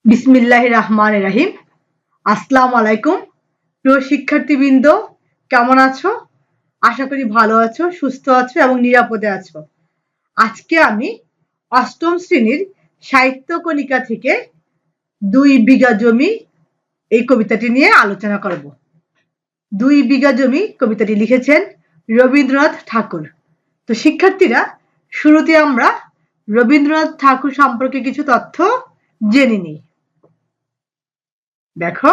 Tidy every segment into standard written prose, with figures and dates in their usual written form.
বিসমিল্লাহির রহমানির রহিম। আসসালামু আলাইকুম। প্রিয় শিক্ষার্থীবৃন্দ, কেমন আছো? আশা করি ভালো আছো, সুস্থ আছো এবং নিরাপদে আছো। আজকে আমি অষ্টম শ্রেণীর সাহিত্য কণিকা থেকে ২ বিঘা জমি এই কবিতাটি নিয়ে আলোচনা করব। ২ বিঘা জমি কবিতাটি লিখেছেন রবীন্দ্রনাথ ঠাকুর। তো শিক্ষার্থীরা, শুরুতে আমরা রবীন্দ্রনাথ ঠাকুর সম্পর্কে কিছু তথ্য জেনে নিই। দেখো,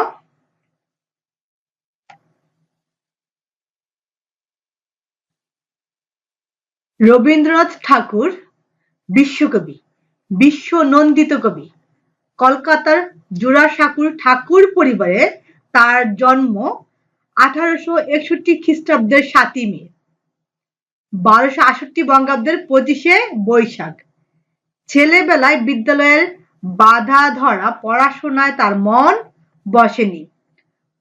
রবীন্দ্রনাথ ঠাকুর বিশ্বকবি, বিশ্ব নন্দিত কবি। কলকাতার জোড়াসাঁকোর ঠাকুর পরিবারে তার জন্ম 1861 খ্রিস্টাব্দের 7ই মে, 1268 বঙ্গাব্দের 25শে বৈশাখ। ছেলেবেলায় বিদ্যালয়ের বাধা ধরা পড়াশোনায় তার মন বসেনি।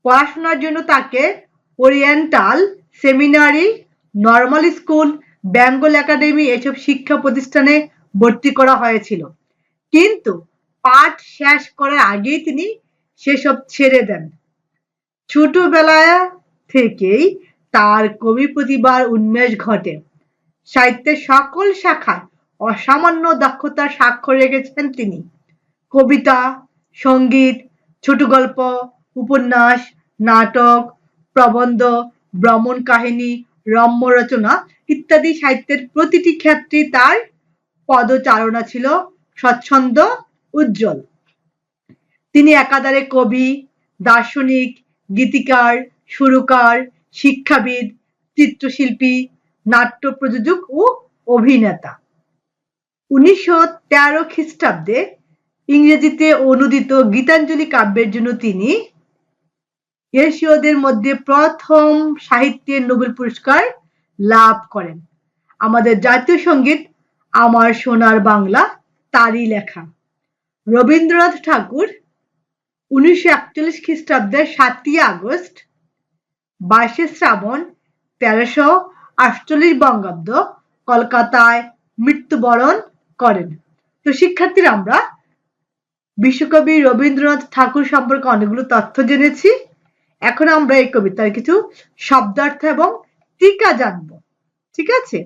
পড়াশোনার জন্য তাকে oriental seminary, normal school, Bengal academy এসব শিক্ষা প্রতিষ্ঠানে ভর্তি করা হয়েছিল, কিন্তু পাঠ শেষ করার আগেই তিনি সেসব ছেড়ে দেন। ছোটবেলা থেকেই তার কবি প্রতিভার উন্মেষ ঘটে। সাহিত্যের সকল শাখায় অসামান্য দক্ষতার স্বাক্ষর রেখেছেন তিনি। কবিতা, সঙ্গীত, ছোট গল্প, উপন্যাস, নাটক, প্রবন্ধ, ভ্রমণ কাহিনী, রম্য রচনা ইত্যাদি সাহিত্যের প্রতিটি ক্ষেত্রেই তার পদচারণা ছিল স্বচ্ছন্দ, উজ্জ্বল। তিনি একাধারে কবি, দার্শনিক, গীতিকার, সুরকার, শিক্ষাবিদ, চিত্রশিল্পী, নাট্য প্রযোজক ও অভিনেতা। 1913 খ্রিস্টাব্দে ইংরেজিতে অনুদিত গীতাঞ্জলি কাব্যের জন্য তিনি এশীয়দের মধ্যে প্রথম সাহিত্যে নোবেল পুরস্কার লাভ করেন। আমাদের জাতীয় সঙ্গীত আমার সোনার বাংলা তারই লেখা। রবীন্দ্রনাথ ঠাকুর 1941 খ্রিস্টাব্দের 7ই আগস্ট, 22শে শ্রাবণ, 1348 বঙ্গাব্দ কলকাতায় মৃত্যুবরণ করেন। তো শিক্ষার্থীরা, আমরা বিশ্বকবি রবীন্দ্রনাথ ঠাকুর সম্পর্কে অনেকগুলো তথ্য জেনেছি। এখন আমরা এই কবিতার কিছু শব্দার্থ এবং টিকা জানবো। ঠিক আছে?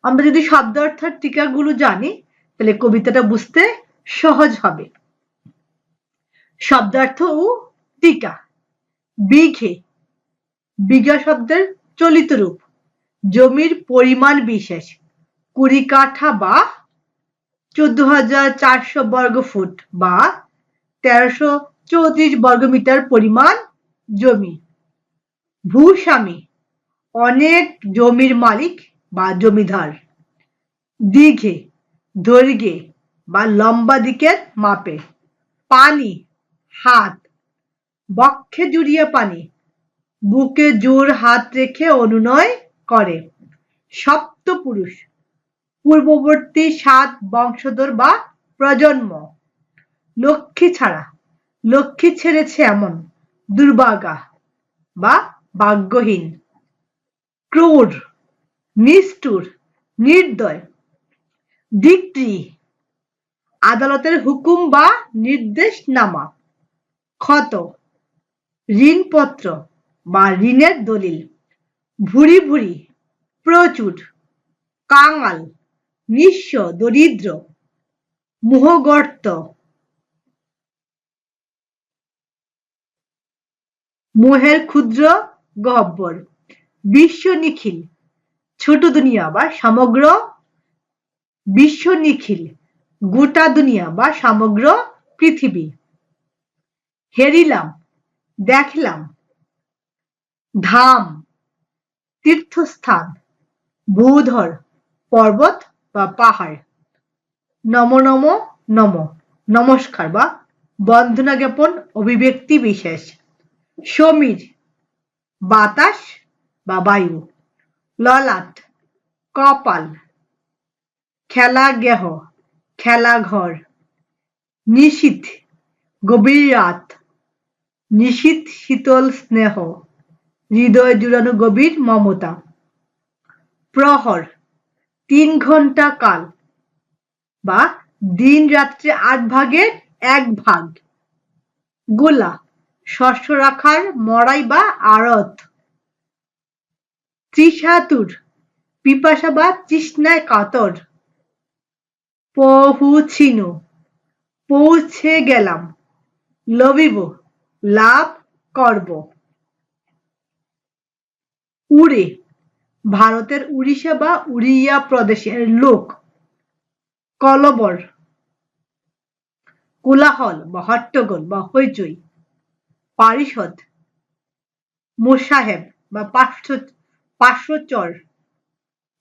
আমরা যদি শব্দার্থ আর টিকাগুলো জানি, তাহলে কবিতাটা বুঝতে সহজ হবে। শব্দার্থ ও টিকা। বিঘে, বিঘা শব্দের চলিত রূপ, জমির পরিমাণ বিশেষ, 20 কাঠা বা 14,400 বর্গফুট বা 1334 বর্গমিটার পরিমাণ জমি। ভূস্বামী, অনেক জমির মালিক বা জমিদার। দিঘে, দৈর্ঘ্যে বা লম্বা দিকের মাপে। পানি, হাত। বক্ষে জুড়িয়ে পানি, বুকে জোর হাত রেখে অনুনয় করে। সপ্তপুরুষ, পূর্ববর্তী 7 বংশধর বা প্রজন্ম। লক্ষ্মী ছাড়া, লক্ষ্মী ছেড়েছে এমন, দুর্ভাগা বা ভাগ্যহীন। ক্রূর, নিষ্ঠুর, নির্দয়। ডিক্রি, আদালতের হুকুম বা নির্দেশনামা। ক্ষত, ঋণপত্র বা ঋণের দলিল। ভুরি ভুরি, প্রচুর। কাঙাল, নিঃস্ব, দরিদ্র। মোহগর্ত, মোহের ক্ষুদ্র গহ্বর। বিশ্ব নিখিল, ছোট দুনিয়া বা সমগ্র বিশ্ব নিখিল, গোটা দুনিয়া বা সমগ্র পৃথিবী। হেরিলাম, দেখলাম। ধাম, তীর্থস্থান। ভূধর, পর্বত বা পাহাড়। নম নম, নম, নমস্কার বা বন্দনা জ্ঞাপন অভিব্যক্তি বিশেষ। সমীর, বাতাস বা বায়ু। ললাট, কপাল। খেলা গেহ, খেলাঘর। নিশীথ, গভীর রাত। নিশীথ, শীতল স্নেহ, হৃদয় জুড়ানো গভীর মমতা। প্রহর, 3 ঘন্টা কাল বা দিন রাত্রে 8 ভাগের এক ভাগ। গোলা শস্য রাখার মড়াই বা আড়ত। তৃষাতুর পিপাসা বা তৃষ্ণায় কাতর। পহুছিনু পৌঁছে গেলাম। লবিব লাভ করব। উড়ে ভারতের উড়িষ্যা বা উড়িয়া প্রদেশের লোক। কলবর কোলাহল বা হট্টগোল বা হইচই। পারিষদ মোসাহেব বা পার্শ্বচর।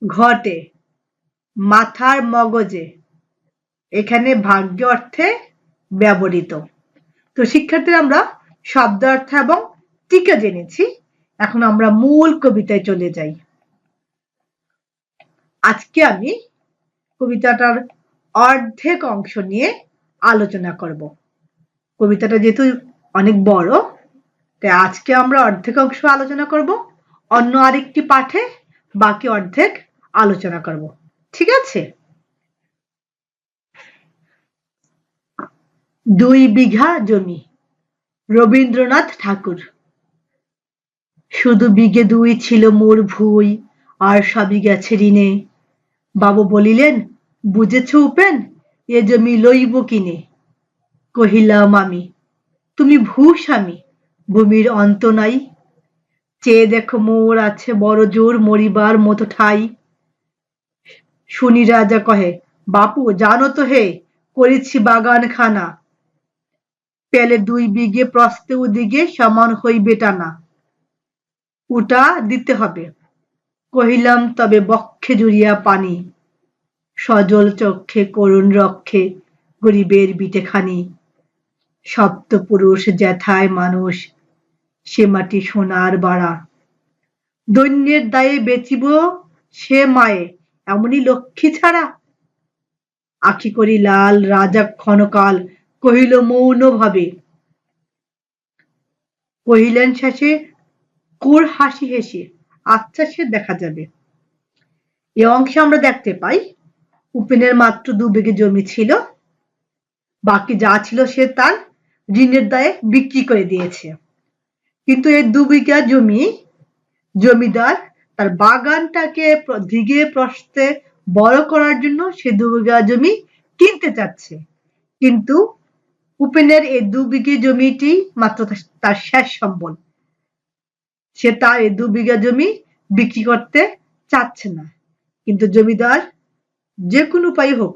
ঘটে মাথার মগজে। এখানে ভাগ্য অর্থে ব্যবহৃত। তো শিক্ষার্থীরা আমরা শব্দ অর্থ এবং টিকা জেনেছি। এখন আমরা মূল কবিতায় চলে যাই। আজকে আমি কবিতাটার অর্ধেক অংশ নিয়ে আলোচনা করব। কবিতাটা যেহেতু অনেক বড়, তাই আজকে আমরা অর্ধেক অংশ আলোচনা করব, অন্য আরেকটি পাঠে বাকি অর্ধেক আলোচনা করব। ঠিক আছে? 2 বিঘা জমি। রবীন্দ্রনাথ ঠাকুর। শুধু বিঘে 2 ছিল মোর ভুঁই, আর সবই গেছে ঋণে। বাবু বলিলেন, বুঝেছ উপেন, এ জমি লইব কিনে। কহিলাম আমি, তুমি ভূস্বামী, ভূমির অন্ত নাই। চেয়ে দেখো মোর আছে বড় জোর মরিবার মতো ঠাই। শুনি রাজা কহে, বাপু জানো তো হে, করেছি বাগানখানা। পেলে 2 বিঘে প্রস্থে ওদিকে সমান হইবে টানা। ওটা দিতে হবে। কহিলাম তবে বক্ষে জুড়িয়া পানি। সজল চক্ষে করুণ রক্ষে গরিবের বিটেখানি। সপ্তপুরুষ জ্যাঠায় মানুষ, সে মাটি সোনার বাড়া। দৈন্যের দায়ে বেচিব সে মায়ে, এমনই লক্ষ্মী ছাড়া। আখি করি লাল, রাজা ক্ষণকাল কহিল মৌন ভাবে। কহিলেন শেষে কোর হাসি হেসে, আচ্ছা সে দেখা যাবে। এ অংশে আমরা দেখতে পাই উপেনের মাত্র 2 বিঘে জমি ছিল, বাকি যা ছিল সে তার ঋণের দায়ে বিক্রি করে দিয়েছে। কিন্তু এই 2 বিঘা জমি জমিদার তার বাগানটাকে দিকে প্রস্থে বড় করার জন্য সে 2 বিঘা জমি কিনতে চাচ্ছে। কিন্তু উপেনের এই 2 বিঘে জমিটি মাত্র তার শেষ সম্বল। সে তার এই 2 বিঘা জমি বিক্রি করতে চাচ্ছে না। কিন্তু জমিদার যে কোনো উপায়ে হোক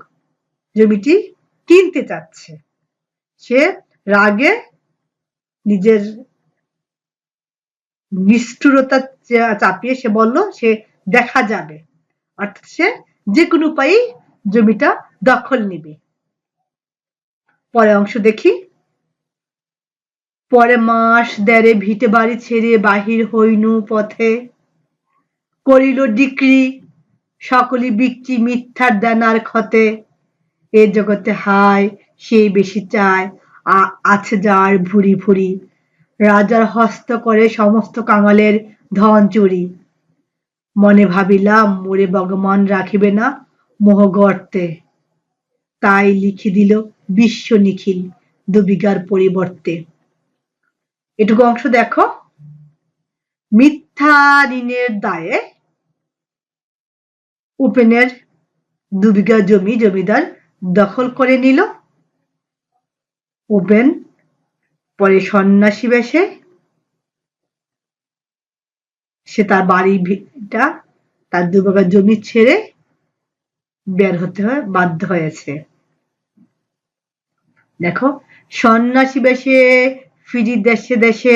জমিটি কিনতে চাচ্ছে। সে রাগে নিজের নিষ্ঠুরতা চাপিয়ে সে বলল সে দেখা যাবে, অর্থাৎ সে যে কোনো উপায়ে জমিটা দখল নেবে। পরের অংশ দেখি। পরে মাস দেড়ে ভিটে বাড়ি ছেড়ে বাহির হইনু পথে। করিল ডিক্রি সকলি বিক্রি মিথ্যার দেনার ক্ষতে। এ জগতে হায় সেই বেশি চায়, আছে যার ভুরি ভুরি। রাজার হস্ত করে সমস্ত কাঙালের ধন চুরি। মনে ভাবিলাম মোরে ভগবান রাখিবে না মোহ গর্তে। তাই লিখে দিল বিশ্ব নিখিল 2 বিঘার পরিবর্তে। এটুকু অংশ দেখো। মিথ্যা ঋণের দায়ে উপেনের 2 বিঘা জমি জমিদার দখল করে নিল। উপেন পরে সন্ন্যাসী বেশে সে তার বাড়িটা তার 2 বিঘা জমি ছেড়ে বের হতে বাধ্য হয়েছে। দেখো, সন্ন্যাসী বেশে ফিরি দেশে দেশে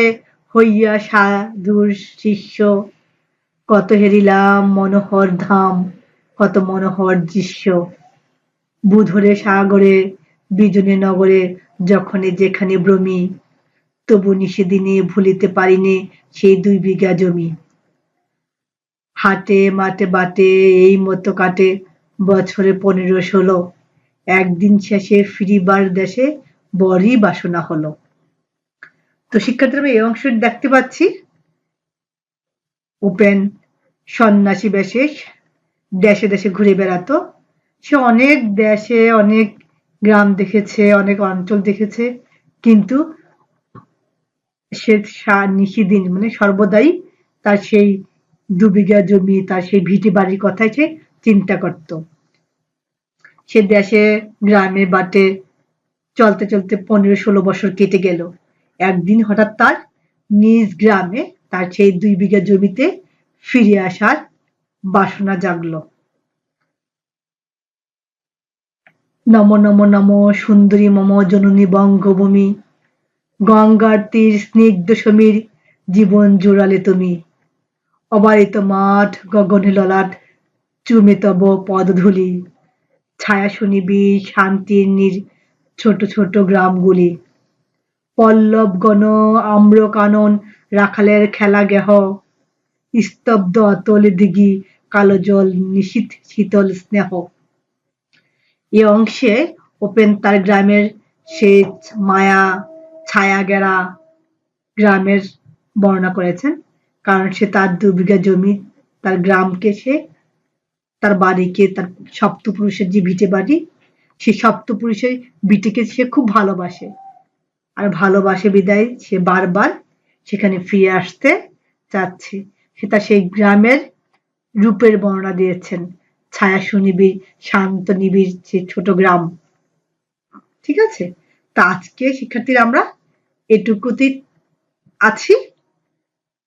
হইয়া সাধুর শিষ্য। কত হেরিলাম মনোহর ধাম, কত মনোহর দৃশ্য। বুধরে সাগরে বিজনে নগরে যখনে যেখানে ভ্রমি। তবু নিষেদিনে ভুলিতে পারিনে সেই 2 বিঘা জমি। হাটে মাঠে বাটে এই মতো কাটে বছরে 15-16। একদিন শেষে ফিরিবার দেশে বড়ই বাসনা হলো। তো শিক্ষার্থীরা আমরা এই অংশটি দেখতে পাচ্ছি। উপেন সন্ন্যাসী বেশে দেশে দেশে ঘুরে বেড়াতো। সে অনেক দেশে অনেক গ্রাম দেখেছে, অনেক অঞ্চল দেখেছে, কিন্তু সে নিশিদিন মানে সর্বদাই তার সেই 2 বিঘা জমি, তার সেই ভিটে বাড়ির কথাই সে চিন্তা করত। সে দেশে গ্রামে বাটে চলতে চলতে 15-16 বছর কেটে গেল। একদিন হঠাৎ তার নিজ গ্রামে তার সেই 2 বিঘা জমিতে ফিরে আসার বাসনা জাগলো। নম নম নম সুন্দরী মম জননী বঙ্গভূমি, গঙ্গার তীর স্নিগ্ধ সমীর, জীবন জোড়ালে তুমি। অবারিত মাঠ গগনে ললাট, চুমে তব পদধূলি, ছায়া শুনিবি শান্তির ছোট ছোট গ্রামগুলি। পল্লব গণ আম্র কানন রাখালের খেলা গেহ, স্তব্ধ অতল দিঘি কালো জল নিশীথ শীতল স্নেহ। এ অংশে ওপেন তার গ্রামের সেই মায়া ছায়া গেরা গ্রামের বর্ণনা করেছেন, কারণ সে তার 2 বিঘা জমি, তার গ্রামকে সে, তার বাড়িকে, তার সপ্তপুরুষের যে ভিটে বাড়ি, সেই সপ্তপুরুষের ভিটেকে সে খুব ভালোবাসে। আর ভালোবাসে বিদায় সে বারবার সেখানে ফিরে আসতে চাচ্ছে। সে তার সেই গ্রামের রূপের বর্ণনা দিয়েছেন, ছায়া সুনিবিড় শান্ত নিবিড় যে ছোট গ্রাম। ঠিক আছে, তা আজকে শিক্ষার্থীরা আমরা এটুকুতেই আছি।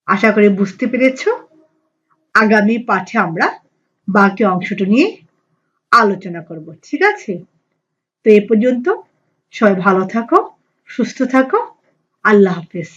আশা করি বুঝতে পেরেছ। আগামী পাঠে আমরা বাকি অংশটা নিয়ে আলোচনা করব। ঠিক আছে, তো এ পর্যন্ত সবাই ভালো থাকো, সুস্থ থাকো। আল্লাহ হাফেজ।